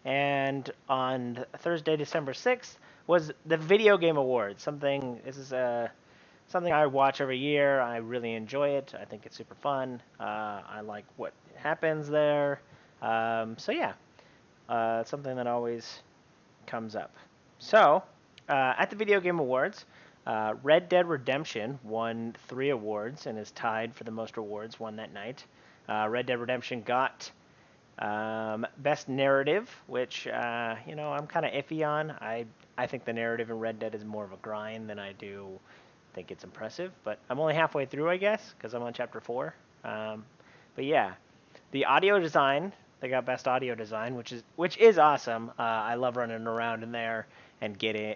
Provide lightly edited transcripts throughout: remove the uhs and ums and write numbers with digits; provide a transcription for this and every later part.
and on Thursday, December 6th, was the Video Game Awards. Something I watch every year. I really enjoy it. I think it's super fun. I like what happens there. So yeah, it's something that always comes up. So, at the Video Game Awards, Red Dead Redemption won 3 awards and is tied for the most awards won that night. Red Dead Redemption got Best Narrative, which I'm kind of iffy on. I think the narrative in Red Dead is more of a grind than I do think it's impressive. But I'm only halfway through, I guess, because I'm on chapter 4. But yeah, the audio design, they got Best Audio Design, which is awesome. I love running around in there and getting,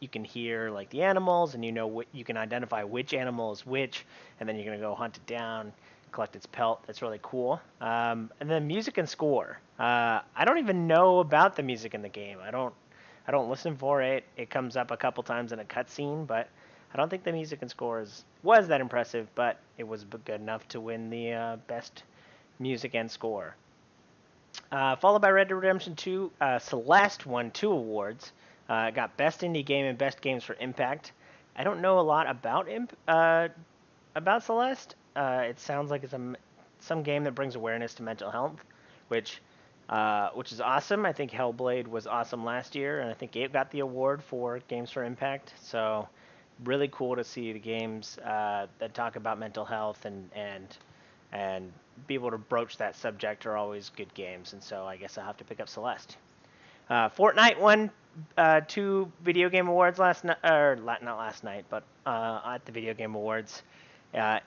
you can hear like the animals, and you can identify which animal is which, and then you're gonna go hunt it down, collect its pelt. That's really cool. And then music and score. I don't even know about the music in the game. I don't listen for it. It comes up a couple times in a cutscene, but I don't think the music and scores was that impressive. But it was good enough to win the best music and score. Followed by Red Dead Redemption 2, Celeste won 2 awards. It got Best Indie Game and Best Games for Impact. I don't know a lot about Celeste. It sounds like it's some game that brings awareness to mental health, which which is awesome. I think Hellblade was awesome last year, and I think it got the award for Games for Impact. So really cool to see the games that talk about mental health and be able to broach that subject are always good games. And so I guess I'll have to pick up Celeste. Fortnite won 2 video game awards last night, or not last night, but at the Video Game Awards.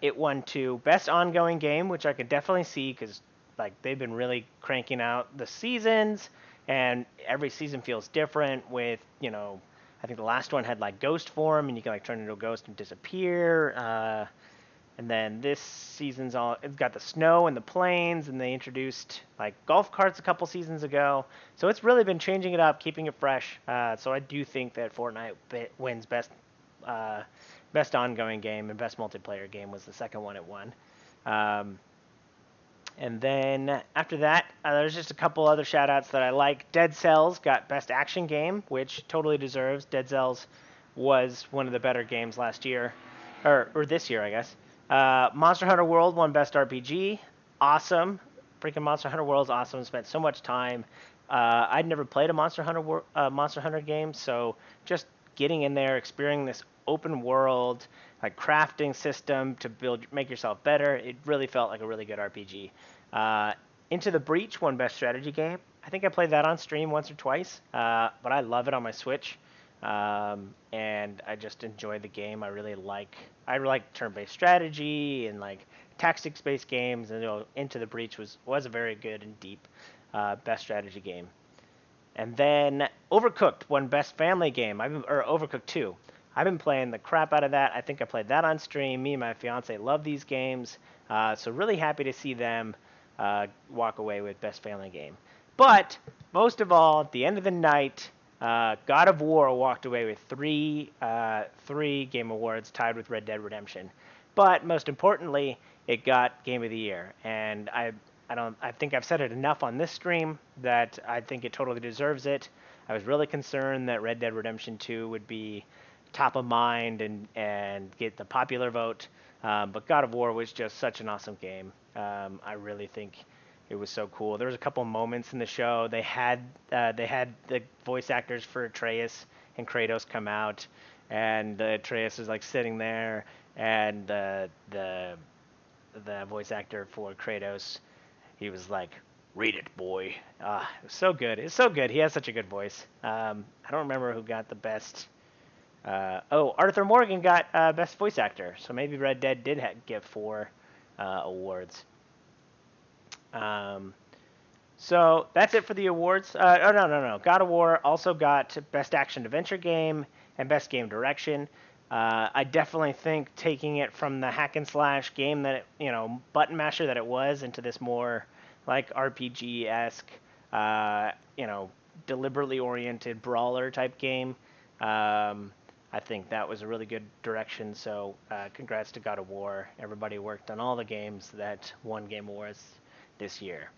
It won 2 Best Ongoing Game, which I could definitely see because like they've been really cranking out the seasons, and every season feels different. I think the last one had like ghost form, and you can like turn into a ghost and disappear. And then this season's it's got the snow and the plains, and they introduced like golf carts a couple seasons ago. So it's really been changing it up, keeping it fresh. So I do think that Fortnite wins uh, best ongoing game, and best multiplayer game was the second one it won. Um, and then after that, there's just a couple other shout outs that I like. Dead Cells got best action game, which totally deserves. Dead Cells was one of the better games last year, or this year, I guess. Monster Hunter World won Best RPG. Awesome. Freaking Monster Hunter World's awesome. Spent so much time. I'd never played a Monster Hunter game, so just getting in there, experiencing this open world, like crafting system to make yourself better. It really felt like a really good RPG. Uh, Into the Breach won Best Strategy Game. I think I played that on stream once or twice, but I love it on my Switch. And I just enjoy the game. I like turn-based strategy and like tactics-based games. And Into the Breach was a very good and deep best strategy game. And then Overcooked won Best Family Game. Or Overcooked 2. I've been playing the crap out of that. I think I played that on stream. Me and my fiance love these games. So really happy to see them walk away with Best Family Game. But most of all, at the end of the night, God of War walked away with three Game Awards, tied with Red Dead Redemption. But most importantly, it got Game of the Year, and I think I've said it enough on this stream that I think it totally deserves it. I was really concerned that Red Dead Redemption 2 would be top of mind and get the popular vote, but God of War was just such an awesome game. I really think it was so cool. There was a couple moments in the show. They had the voice actors for Atreus and Kratos come out, and Atreus is like sitting there, and the voice actor for Kratos, he was like, "Read it, boy." It was so good. It's so good. He has such a good voice. I don't remember who got the best. Arthur Morgan got best voice actor. So maybe Red Dead did get 4 awards. Um, so that's it for the awards. Oh no. God of War also got best action adventure game and best game direction. I definitely think taking it from the hack and slash game button masher that it was into this more like RPG esque, deliberately oriented brawler type game. I think that was a really good direction. So congrats to God of War. Everybody worked on all the games that won Game Awards this year.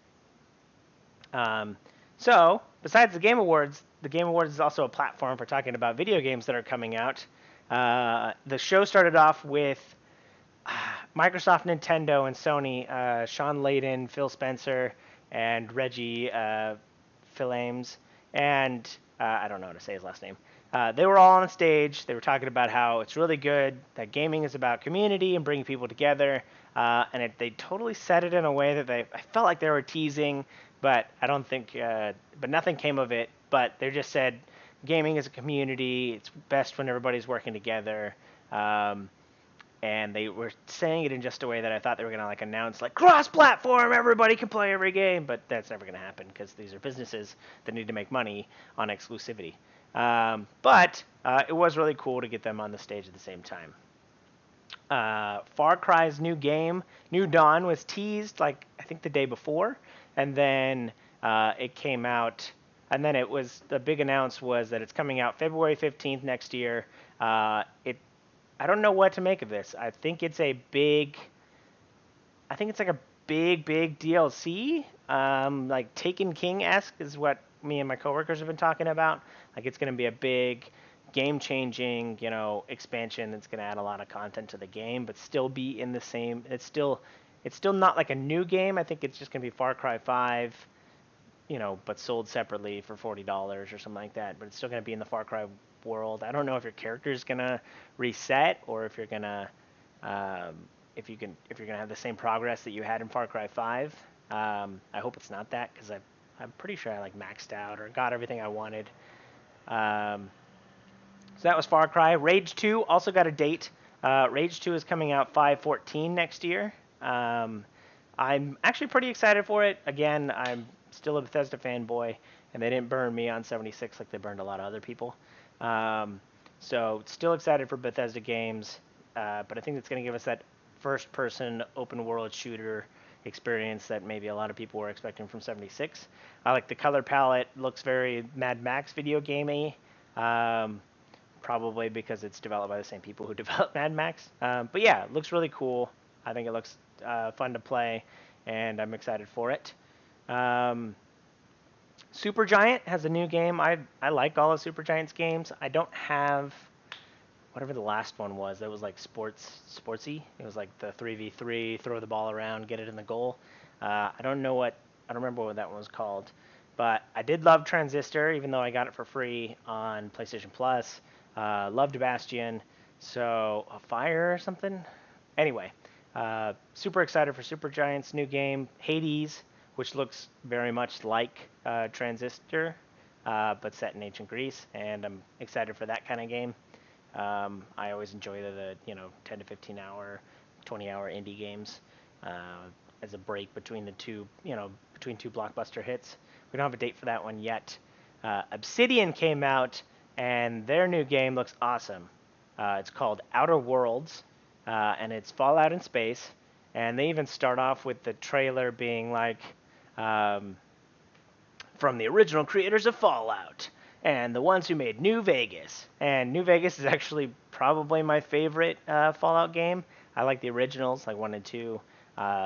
Um, So, besides the Game Awards is also a platform for talking about video games that are coming out. The show started off with Microsoft, Nintendo, and Sony. Sean Layden, Phil Spencer, and Reggie Fils-Aimé, and I don't know how to say his last name. They were all on stage. They were talking about how it's really good, that gaming is about community and bringing people together. They totally said it in a way that I felt like they were teasing, but I don't think, but nothing came of it. But they just said gaming is a community. It's best when everybody's working together. And they were saying it in just a way that I thought they were gonna like announce like cross-platform, everybody can play every game, but that's never gonna happen because these are businesses that need to make money on exclusivity. But it was really cool to get them on the stage at the same time. Far Cry's new game, New Dawn, was teased like I think the day before, and then it came out. And then it was the big announce was that it's coming out February 15th next year. It I don't know what to make of this. I think it's a big. I think it's like a big DLC. Like Taken King-esque is what me and my coworkers have been talking about. Like it's going to be a big, game-changing, expansion that's going to add a lot of content to the game, but still be in the same. It's still not like a new game. I think it's just going to be Far Cry 5. But sold separately for $40 or something like that. But it's still going to be in the Far Cry world. I don't know if your character is going to reset or if you're going to if you're going to have the same progress that you had in Far Cry 5. I hope it's not that because I'm pretty sure I like maxed out or got everything I wanted. So that was Far Cry. Rage 2 also got a date. Rage 2 is coming out 5/14 next year. I'm actually pretty excited for it. Again, I'm still a Bethesda fanboy, and they didn't burn me on 76 like they burned a lot of other people. So still excited for Bethesda games, but I think it's going to give us that first-person open-world shooter experience that maybe a lot of people were expecting from 76. I like the color palette; looks very Mad Max video gamey. Probably because it's developed by the same people who developed Mad Max. But yeah, it looks really cool. I think it looks fun to play, and I'm excited for it. Supergiant has a new game. I like all of Supergiant's games. I don't have whatever the last one was. That was like sportsy. It was like the 3v3, throw the ball around, get it in the goal. I don't remember what that one was called. But I did love Transistor, even though I got it for free on PlayStation Plus. Loved Bastion. So a Fire or something. Anyway, super excited for Supergiant's new game, Hades, which looks very much like Transistor, but set in ancient Greece, and I'm excited for that kind of game. I always enjoy the 10 to 15 hour, 20-hour indie games as a break between between two blockbuster hits. We don't have a date for that one yet. Obsidian came out, and their new game looks awesome. It's called Outer Worlds, and it's Fallout in space. And they even start off with the trailer being like, from the original creators of Fallout and the ones who made New Vegas. And New Vegas is actually probably my favorite Fallout game. I like the originals, like 1 and 2.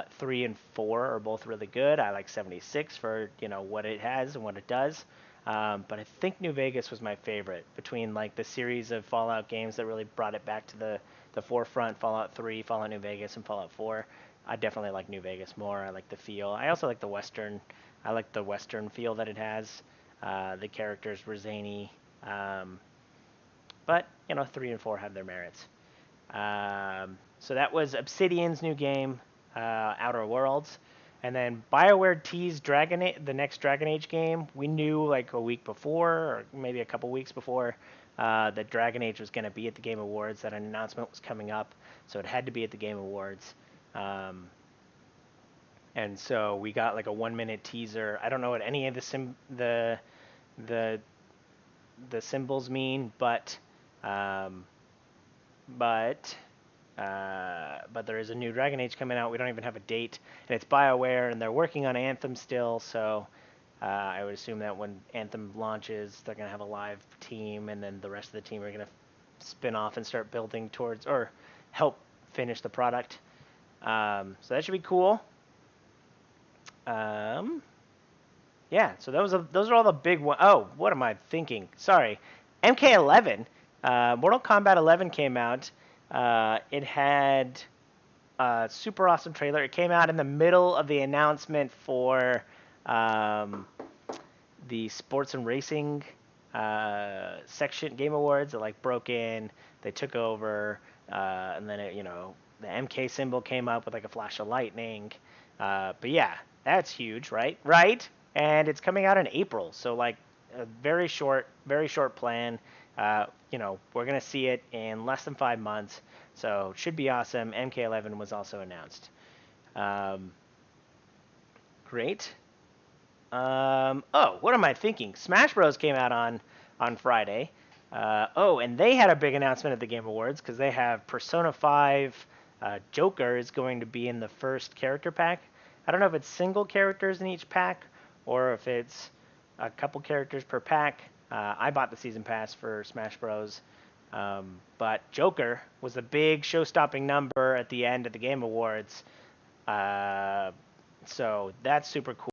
3 and 4 are both really good. I like 76 for what it has and what it does. But I think New Vegas was my favorite between like the series of Fallout games that really brought it back to the forefront. Fallout 3, Fallout New Vegas, and Fallout 4. I definitely like New Vegas more. I like the feel. I also like the Western. I like the Western feel that it has. The characters were zany. But 3 and 4 have their merits. So that was Obsidian's new game, Outer Worlds. And then BioWare teased the next Dragon Age game. We knew like a week before, or maybe a couple weeks before, that Dragon Age was going to be at the Game Awards, that an announcement was coming up, so it had to be at the Game Awards. And so we got like a 1-minute teaser. I don't know what any of the symbols mean, but there is a new Dragon Age coming out. We don't even have a date, and it's BioWare, and they're working on Anthem still. So I would assume that when Anthem launches, they're gonna have a live team, and then the rest of the team are gonna spin off and start building towards or help finish the product. So that should be cool. Yeah, so those are all the big one. Oh, what am I thinking? Sorry, MK11. Mortal Kombat 11 came out. It had a super awesome trailer. It came out in the middle of the announcement for um, the sports and racing section Game Awards. It like broke in. They took over, and then the MK symbol came up with like a flash of lightning. But yeah, that's huge, right? Right. And it's coming out in April, so like a very short plan. We're gonna see it in less than 5 months, so it should be awesome. MK11 was also announced. Um, Great. Oh, what am I thinking? Smash Bros. Came out on Friday. Oh, and they had a big announcement at the Game Awards because they have Persona 5 Joker is going to be in the first character pack. I don't know if it's single characters in each pack or if it's a couple characters per pack. I bought the season pass for Smash Bros. But Joker was a big show-stopping number at the end of the Game Awards. Uh, so that's super cool.